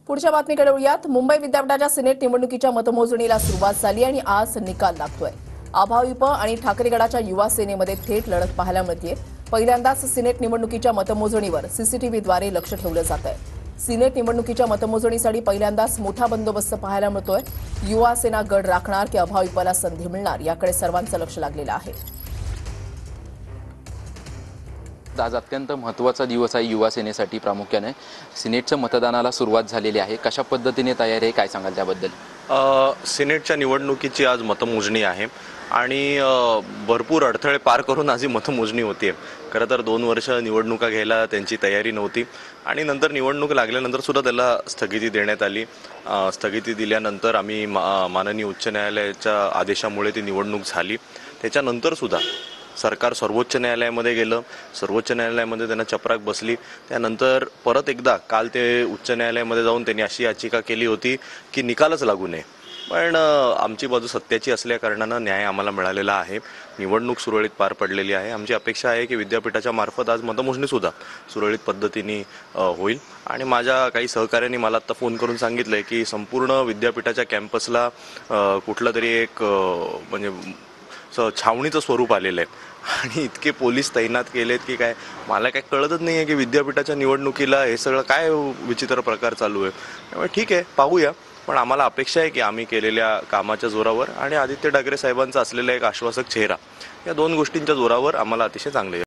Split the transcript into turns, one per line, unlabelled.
पुढच्या बातमीकडे वळूयात। मुंबई विद्यापीठाच्या सिनेट निवडणुकीच्या मतमोजणीला सुरुवात झाली आणि आज निकाल लागतोय। आभाविप आणि ठाकरे गटाच्या युवा सेनेमध्ये थेट लढत पाहायला मिळते। पहिल्यांदाच सिनेट निवडणुकीच्या मतमोजणीवर सीसीटीव्हीद्वारे लक्ष ठेवलं जातंय। सिनेट निवडणुकीच्या मतमोजणीसाठी पहिल्यांदाच मोठा बंदोबस्त पाहायला मिळतोय। युवा सेना गड राखणार की आभाविपला संधी मिळणार याकडे सर्वांचं लक्ष लागलेलं आहे।
आज अत्यंत महत्त्वाचा दिवस आहे युवा सेनेसाठी। प्रामुख्याने सिनेटच्या मतदानाला सुरुवात झालेली आहे। कशा पद्धतीने तयारी आहे, काय सांगाल त्याबद्दल?
सिनेटच्या निवडणुकीची आज मतमोजणी आहे आणि भरपूर अडथळे पार करून आज ही मतमोजणी होती। खरं तर 2 वर्ष निवडणुका घ्यायला त्यांची तयारी नव्हती आणि नंतर निवडणूक लागल्यानंतर सुद्धा त्याला स्थगिती देण्यात आली। स्थगिती दिल्यानंतर आम्ही माननीय उच्च न्यायालयाच्या आदेशामुळे ती निवडणूक झाली। त्याच्यानंतर सुद्धा सरकार सर्वोच्च न्यायालयामध्ये गेलं। सर्वोच्च न्यायालयामध्ये त्यांना चपराक बसली। त्यानंतर परत एकदा काल ते उच्च न्यायालयामध्ये जाऊन त्यांनी अशी याचिका केली होती की निकालच लागू नये, पण आमची बाजू सत्याची असल्या कारणानं न्याय आम्हाला मिळालेला आहे। निवडणूक सुरळीत पार पडलेली आहे। आमची अपेक्षा आहे की विद्यापीठाच्या मार्फत आज मतमोजणी सुद्धा सुरळीत पद्धतीने होईल आणि माझ्या काही सहकाऱ्यांनी मला आता फोन करून सांगितलंय की संपूर्ण विद्यापीठाच्या कॅम्पसला कुठलं तरी एक म्हणजे छावणीचं स्वरूप आलेलं आहे आणि इतके पोलीस तैनात केलेत की काय मला काय कळतच नाही आहे की विद्यापीठाच्या निवडणुकीला हे सगळं काय विचित्र प्रकार चालू आहे। त्यामुळे ठीक आहे, पाहूया, पण आम्हाला अपेक्षा आहे की आम्ही केलेल्या कामाच्या जोरावर आणि आदित्य ठाकरे साहेबांचा असलेला एक आश्वासक चेहरा, या 2 गोष्टींच्या जोरावर आम्हाला अतिशय चांगले